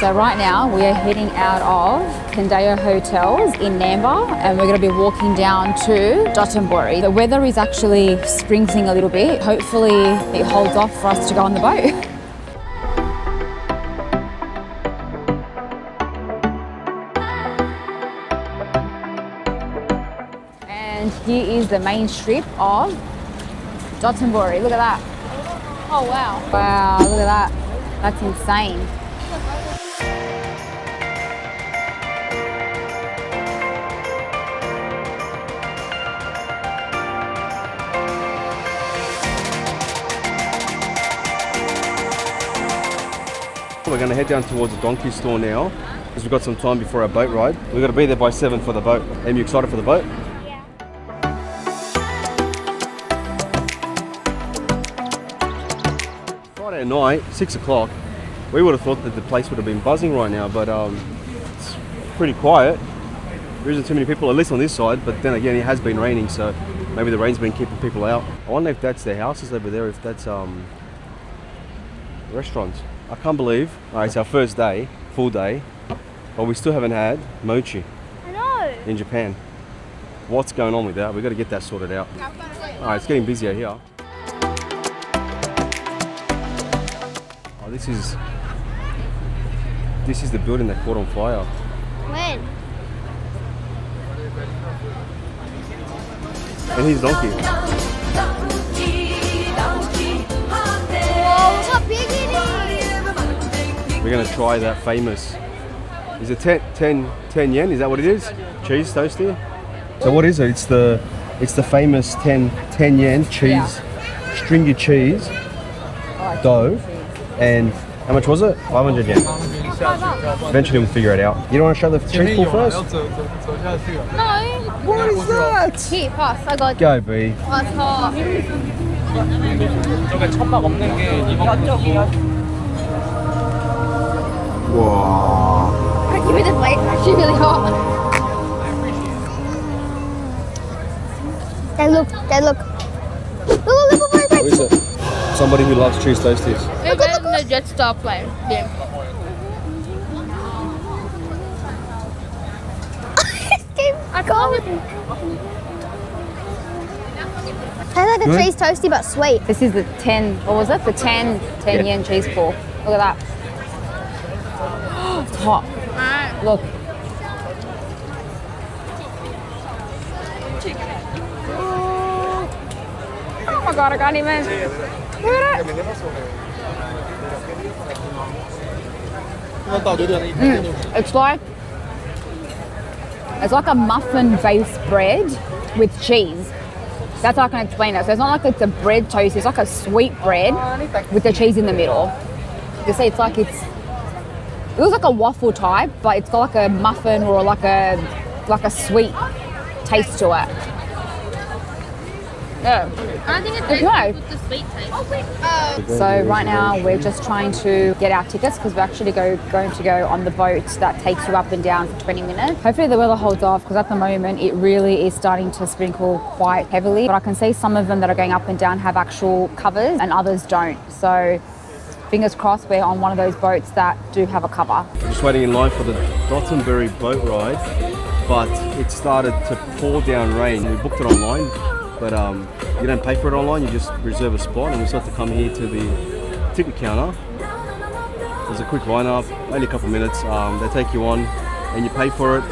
So right now we are heading out of Kandeo Hotels in Namba and we're going to be walking down to Dotonbori. The weather is actually sprinkling a little bit. Hopefully it holds off for us to go on the boat. And here is the main strip of Dotonbori. Look at that. Oh wow. Wow, look at that. That's insane. We're going to head down towards the donkey store now because we've got some time before our boat ride. We've got to be there by 7 for the boat. Are you excited for the boat? Yeah. Friday night, 6 o'clock, we would have thought that the place would have been buzzing right now, but it's pretty quiet. There isn't too many people, at least on this side, but then again it has been raining, so maybe the rain's been keeping people out. I wonder if that's their houses over there, if that's restaurants. I can't believe, alright, it's our first day, full day, but we still haven't had mochi I know. in Japan. What's going on with that? We've got to get that sorted out. Alright, it's getting busier here. Oh, this is the building that caught on fire. When? And here's Donkey. Whoa, look how big it is. We're going to try that famous, is it 10 yen? Is that what it is? Cheese toasty? So what is it? It's the famous 10 yen cheese, stringy cheese dough. And how much was it? 500 yen. Eventually we'll figure it out. You don't want to show the cheese pool first? No. What is that? Here, pass. I got Go B. pass hot. Wow. Give me the plate. It's actually really hot. Look. What is it? Somebody who loves cheese toasties. Look at the Jetstar plane. Yeah. I can't. I like a Good. cheese toasty but sweet. This is the 10, what was it? The 10 yen cheese ball. Look at that. It's hot. Look. Oh my god, I can't even. Look at it. It's like a muffin based bread with cheese. That's how I can explain it. So it's not like it's a bread toast, it's like a sweet bread with the cheese in the middle. You see, it looks like a waffle type, but it's got like a muffin or like a sweet taste to it. Yeah. I think it's Okay. with the sweet taste. So right now we're just trying to get our tickets because we're actually going to go on the boat that takes you up and down for 20 minutes. Hopefully the weather holds off because at the moment it really is starting to sprinkle quite heavily. But I can see some of them that are going up and down have actual covers and others don't. So fingers crossed we're on one of those boats that do have a cover. We're just waiting in line for the Dotonbori boat ride, but it started to pour down rain. We booked it online, but you don't pay for it online, you just reserve a spot, and we just have to come here to the ticket counter. There's a quick lineup, only a couple of minutes. They take you on and you pay for it.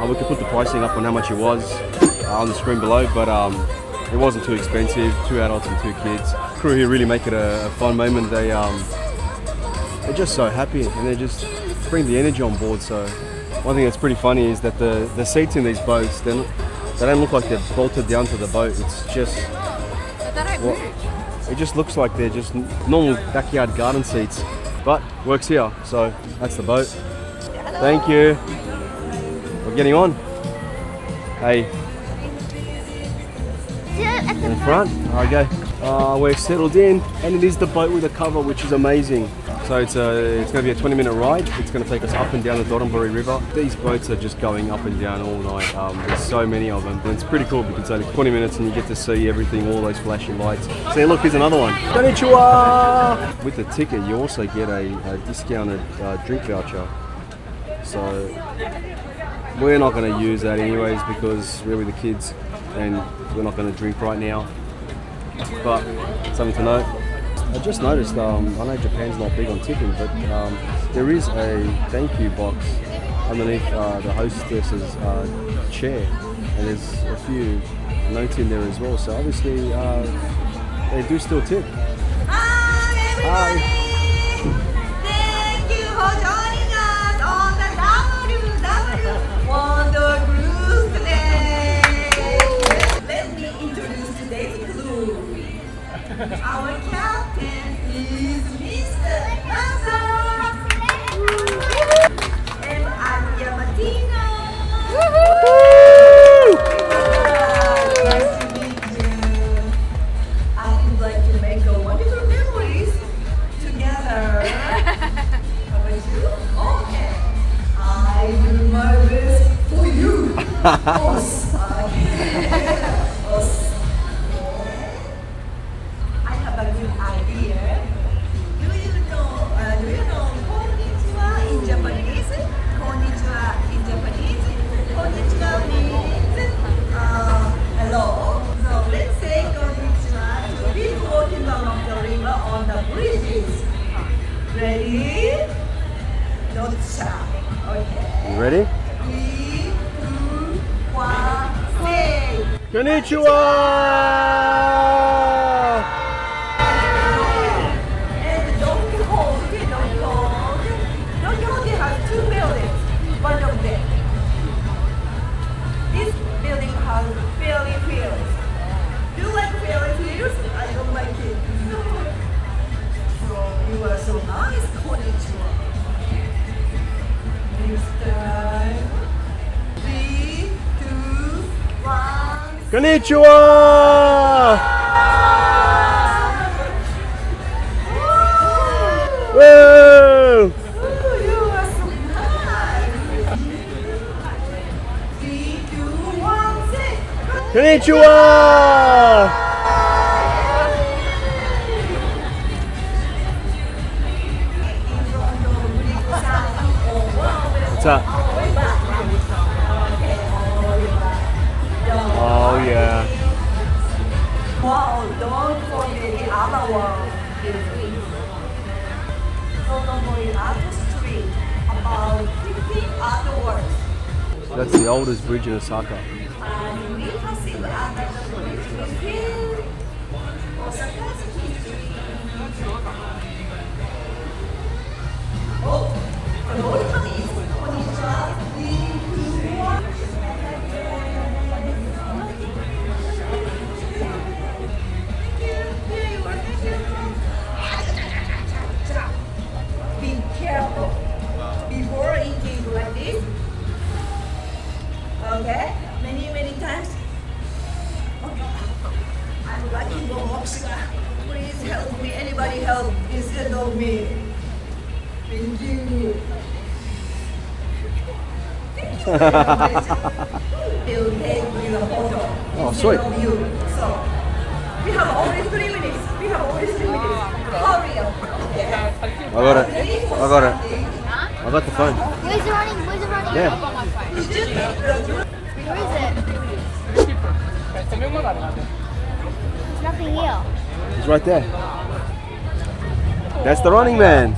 We could put the pricing up on how much it was on the screen below, but it wasn't too expensive. 2 adults and 2 kids. Crew here really make it a fun moment. They're just so happy and they just bring the energy on board. So one thing that's pretty funny is that the seats in these boats, they don't look like they're bolted down to the boat. It's just, it just looks like they're just normal backyard garden seats, but works here. So that's the boat. Thank you. We're getting on. Hey. In the front. Okay. We're settled in, and it is the boat with a cover, which is amazing. So it's going to be a 20-minute ride. It's going to take us up and down the Dotonbori River. These boats are just going up and down all night. There's so many of them. And it's pretty cool because it's only 20 minutes and you get to see everything, all those flashing lights. See, look, here's another one. Konnichiwa! With the ticket, you also get a discounted drink voucher. So we're not going to use that anyways because we're with the kids and we're not going to drink right now. But something to note. I just noticed, I know Japan's not big on tipping, but there is a thank you box underneath the hostess's chair, and there's a few notes in there as well, so obviously they do still tip. Hi everybody! Thank you for joining us on the Wonder Cruise today! Let me introduce today's crew. Our captain is Mr. Namba. And I'm Yamatina. Nice to meet you. I would like to make a wonderful memories together. How about you? Okay. I do my best for you. Us. Us. I have a good idea. Do you know konnichiwa in Japanese? Konnichiwa in Japanese. Konnichiwa means hello. So let's say konnichiwa to people walking along the river on the bridges. Ready? Don't shy. Okay. You ready? 3, 2, 1, say. Konnichiwa! And Don Quixote has 2 buildings. One of them. This building has fairy fields. Do you like fairy fields? I don't like it. So you are so nice, konnichiwa. Next time. 3, 2, 1. Konnichiwa! Woo! You are so nice. 3, 2, 1, say. Konnichiwa! What's up? Oh yeah. Wow, don't forget the other one. Tombori Art Street, about 50 artworks. That's the oldest bridge in Osaka. And we can see the other bridge here. Osaka's history. Oh, Japanese. Konnichiwa. 3, 2, 1. Be careful before eating like this. Okay, many times. Okay. I'm lucky for Moxia. Please help me. Anybody help instead of me. Thank you. Thank you very much. We'll take you a photo. Oh, instead sweet. of you. So we have only 3 minutes. Hurry up. Okay. I got it. I got the phone. Where's the running? Where's the running? Yeah. Where is it? There's nothing here. It's right there. That's the Running Man.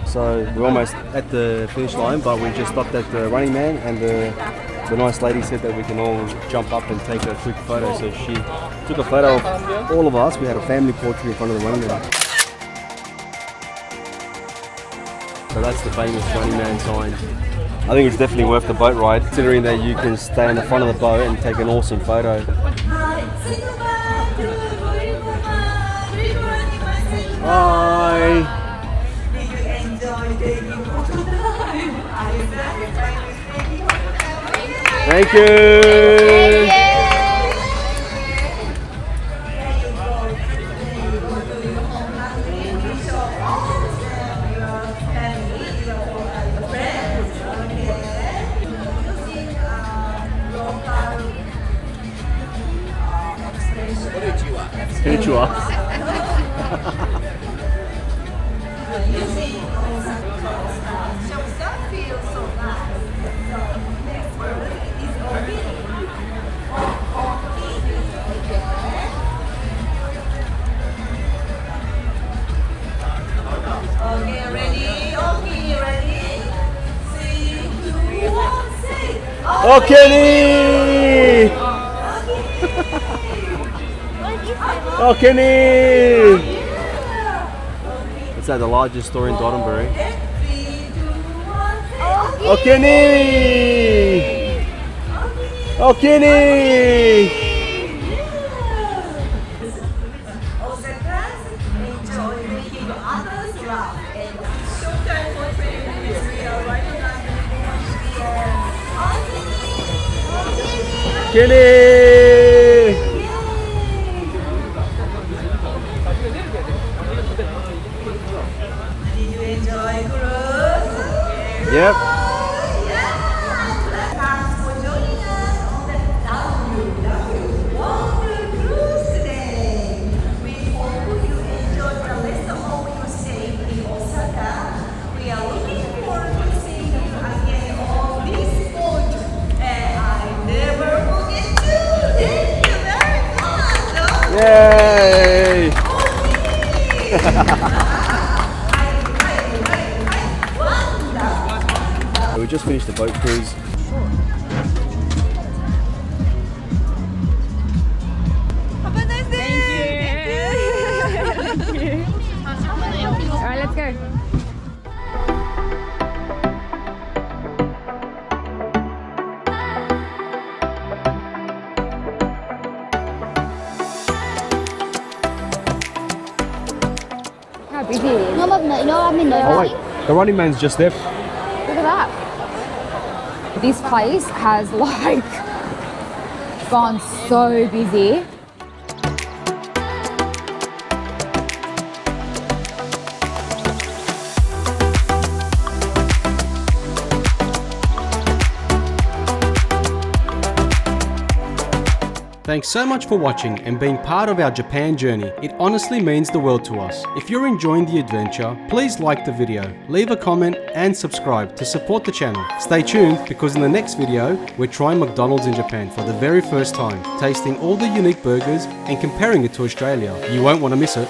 So we're almost at the finish line, but we just stopped at the Running Man, and the nice lady said that we can all jump up and take a quick photo. So she took a photo of all of us. We had a family portrait in front of the Running Man. So that's the famous Running Man sign. I think it's definitely worth the boat ride, considering that you can stay on the front of the boat and take an awesome photo. Bye. Did you enjoy taking photo time? Thank you. There you go to your home country. Show all the tour. Okay, ready? Okay, ready? 3, 2, 1, say. Oh, Kenny! Oh, Kenny! It's the largest store in Dotonbori. 3, 2, 1, say. Oh, Kenny! Oh, Kenny! Osaka, enjoy making others laugh. And showtime for 20 minutes. We are right on time. Kenny! Did you enjoy cruise? Yep. Thanks for joining us on the Dotonbori Cruise today. We hope you enjoyed the rest of your stay in Osaka. We are looking forward to seeing you again on this boat. And I never forget you. Thank you very much. Yay! We just finished the boat cruise. Have a nice day. All right, let's go. How busy it is. No, but no, I mean, no. Oh wait, the running man's just there. Look at that. This place has like gone so busy. Thanks so much for watching and being part of our Japan journey. It honestly means the world to us. If you're enjoying the adventure, please like the video, leave a comment and subscribe to support the channel. Stay tuned because in the next video, we're trying McDonald's in Japan for the very first time, tasting all the unique burgers and comparing it to Australia. You won't want to miss it.